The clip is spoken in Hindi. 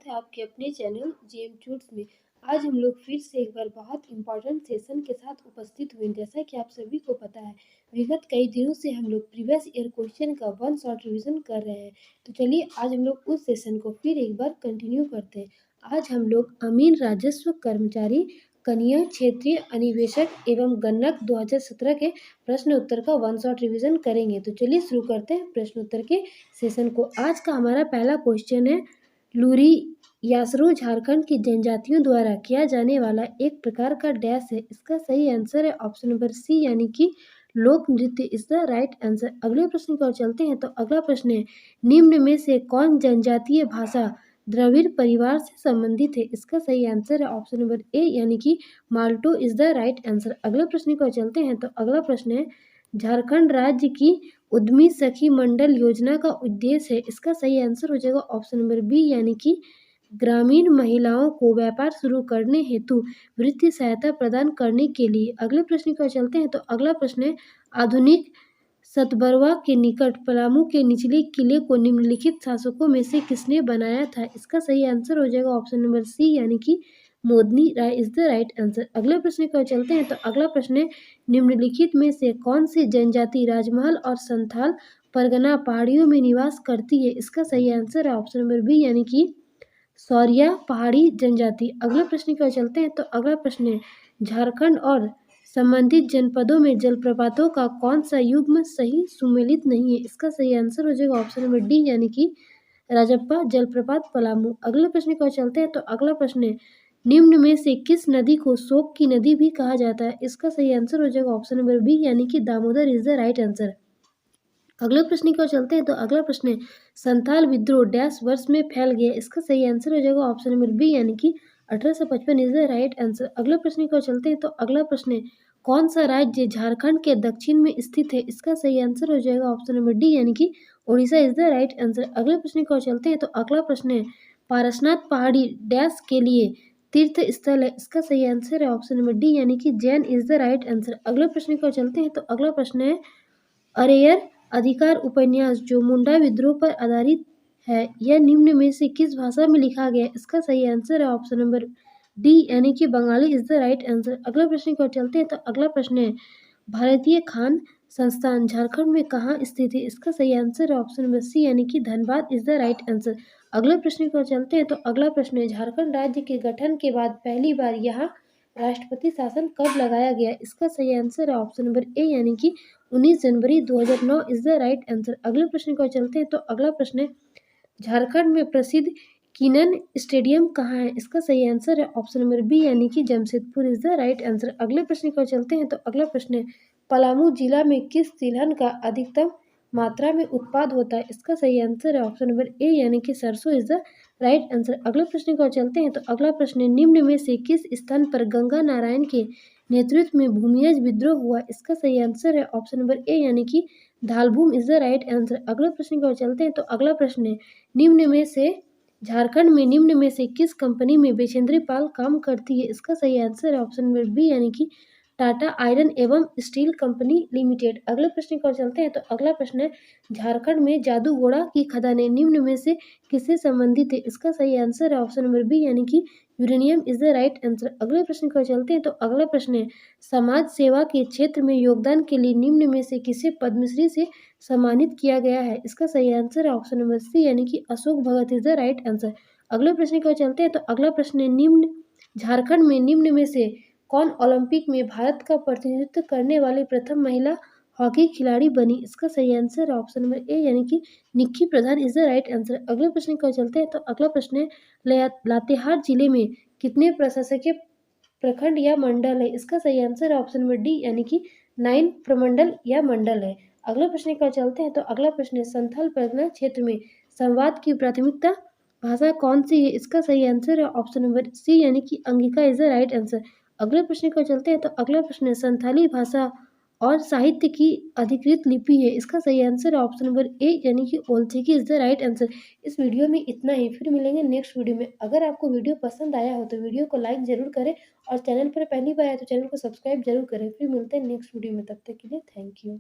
स्वागत है आपके अपने चैनल जेम ट्यूट्स में। आज हम लोग फिर से एक बार बहुत इम्पोर्टेंट सेशन के साथ उपस्थित हुए। जैसा कि आप सभी को पता है, विगत कई दिनों से हम लोग प्रीवियस ईयर क्वेश्चन का वन शॉट रिवीजन कर रहे हैं। तो चलिए आज हम लोग उस सेशन को फिर एक बार कंटिन्यू करते हैं। आज हम लोग अमीन राजस्व कर्मचारी कनिया क्षेत्रीय अनिवेशक एवं गणक 2017 के प्रश्न उत्तर का वन शॉट रिवीजन करेंगे। तो चलिए शुरू करते हैं प्रश्न उत्तर के सेशन को। आज का हमारा पहला क्वेश्चन है, लूरी यासरो झारखंड की जनजातियों द्वारा किया जाने वाला एक प्रकार का डैश है। इसका सही आंसर है ऑप्शन नंबर सी, यानी कि लोक नृत्य इज द राइट आंसर। अगले प्रश्न की ओर चलते हैं। तो अगला प्रश्न है, निम्न में से कौन जनजातीय भाषा द्रविड़ परिवार से संबंधित है? इसका सही आंसर है ऑप्शन नंबर ए, यानी कि माल्टो इज द राइट आंसर। अगले प्रश्न की ओर चलते हैं। तो अगला प्रश्न है, झारखंड राज्य की उद्यमी सखी मंडल योजना का उद्देश्य है। इसका सही आंसर हो जाएगा ऑप्शन नंबर बी, यानी कि ग्रामीण महिलाओं को व्यापार शुरू करने हेतु वित्तीय सहायता प्रदान करने के लिए। अगले प्रश्न की ओर चलते हैं। तो अगला प्रश्न है, आधुनिक सतबरवा के निकट पलामू के निचले किले को निम्नलिखित शासकों में से किसने बनाया था? इसका सही आंसर हो जाएगा ऑप्शन नंबर सी, यानी कि मोदनी राय इज द राइट आंसर। अगले प्रश्न की ओर चलते हैं। तो अगला प्रश्न है, निम्नलिखित में से कौन सी जनजाति राजमहल और संथाल परगना पहाड़ियों में निवास करती है? इसका सही आंसर है ऑप्शन नंबर बी, यानी कि सौरिया पहाड़ी जनजाति। अगले प्रश्न की ओर चलते हैं। तो अगला प्रश्न है, झारखंड और संबंधित जनपदों में जलप्रपातों का कौन सा युग्म सही सुमेलित नहीं है? इसका सही आंसर हो जाएगा ऑप्शन नंबर डी, यानी कि राजप्पा जलप्रपात पलामू। अगले प्रश्न की ओर चलते हैं। तो अगला प्रश्न है, निम्न में से किस नदी को शोक की नदी भी कहा जाता है? इसका सही आंसर हो जाएगा ऑप्शन नंबर बी, यानी कि Damodar is the right answer. अगले प्रश्न की ओर चलते हैं। तो अगला प्रश्न है, संथाल विद्रोह डैश वर्ष में फैल गया? इसका सही आंसर हो जाएगा ऑप्शन नंबर बी, यानी कि 1855 इज द राइट आंसर। अगले प्रश्न की ओर चलते हैं। तो अगला प्रश्न है, कौन सा राज्य झारखंड के दक्षिण में स्थित है? इसका सही आंसर हो जाएगा ऑप्शन नंबर डी, यानी कि Orissa is the right answer. अगले प्रश्न की ओर चलते हैं। तो अगला प्रश्न है, पारसनाथ पहाड़ी डैश के लिए तीर्थ स्थल है? इसका सही आंसर है ऑप्शन नंबर डी, यानी कि Jain is the right answer. अगले प्रश्न की ओर चलते हैं। तो अगला प्रश्न है, अरेयर अधिकार उपन्यास जो मुंडा विद्रोह पर आधारित है, यह निम्न में से किस भाषा में लिखा गया? इसका सही आंसर है ऑप्शन नंबर डी, यानी कि Bengali is the right answer. अगला प्रश्न की ओर चलते हैं। तो अगला प्रश्न है, भारतीय खान संस्थान झारखंड में कहाँ स्थित है? इसका सही आंसर है ऑप्शन नंबर सी, यानी कि Dhanbad is the right answer. अगले प्रश्न की ओर चलते हैं। तो अगला प्रश्न है, झारखंड राज्य के गठन के बाद पहली बार यहाँ राष्ट्रपति शासन कब लगाया गया? इसका सही आंसर है ऑप्शन नंबर ए, यानी कि 19 जनवरी 2009 इज द राइट आंसर। अगले प्रश्न की ओर चलते हैं। तो अगला प्रश्न है, झारखंड में प्रसिद्ध किनन स्टेडियम कहाँ है? इसका सही आंसर है ऑप्शन नंबर बी, यानी कि Jamshedpur is the right answer. अगले प्रश्न की ओर चलते हैं। तो अगला प्रश्न है, पलामू जिला में किस तिलहन का अधिकतम मात्रा में उत्पाद होता है? इसका सही आंसर है ऑप्शन नंबर ए, यानी कि सरसों इज द राइट आंसर। अगले प्रश्न की ओर चलते हैं। तो अगला प्रश्न है, निम्न में से किस स्थान पर गंगा नारायण के नेतृत्व में भूमियज विद्रोह हुआ? इसका सही आंसर है ऑप्शन नंबर ए, यानी कि Dhalbhum is the right answer. अगले प्रश्न की ओर चलते हैं। तो अगला प्रश्न है, निम्न में से झारखंड में निम्न में से किस कंपनी में बेचेंद्री पाल काम करती है? इसका सही आंसर है ऑप्शन नंबर बी, यानी कि टाटा आयरन एवं स्टील कंपनी लिमिटेड। अगले प्रश्न की ओर चलते हैं। तो अगला प्रश्न है, झारखंड में जादूगोड़ा की खदानें निम्न में से किससे संबंधित है? इसका सही आंसर है ऑप्शन नंबर बी, यानी कि uranium is the right answer. अगले प्रश्न की ओर चलते हैं। तो अगला प्रश्न है, समाज सेवा के क्षेत्र में योगदान के लिए निम्न में से किसे पद्मश्री से सम्मानित किया गया है? इसका सही आंसर है ऑप्शन नंबर सी, यानी कि अशोक भगत इज द राइट आंसर। अगले प्रश्न की ओर चलते हैं। तो अगला प्रश्न है, निम्न झारखंड में निम्न में से कौन ओलंपिक में भारत का प्रतिनिधित्व करने वाली प्रथम महिला हॉकी खिलाड़ी बनी? इसका सही आंसर है ऑप्शन नंबर ए, यानी कि Nikki Pradhan is the right answer. अगले प्रश्न की ओर चलते हैं। तो अगला प्रश्न है, लातेहार जिले में कितने प्रशासकीय प्रखंड या मंडल है? इसका सही आंसर है ऑप्शन नंबर डी, यानी कि 9 प्रमंडल या मंडल है। अगले प्रश्न की ओर चलते हैं। तो अगला प्रश्न है, संथाल परगना क्षेत्र में संवाद की प्राथमिकता भाषा कौन सी है? इसका सही आंसर है ऑप्शन नंबर सी, यानी कि Angika is the right answer. अगले प्रश्न की ओर चलते हैं। तो अगला प्रश्न है, संथाली भाषा और साहित्य की अधिकृत लिपि है? इसका सही आंसर है ऑप्शन नंबर ए, यानी कि Ol Chiki is the right answer. इस वीडियो में इतना ही, फिर मिलेंगे नेक्स्ट वीडियो में। अगर आपको वीडियो पसंद आया हो तो वीडियो को लाइक जरूर करें और चैनल पर पहली बार आए तो चैनल को सब्सक्राइब जरूर करें। फिर मिलते हैं नेक्स्ट वीडियो में, तब तक के लिए थैंक यू।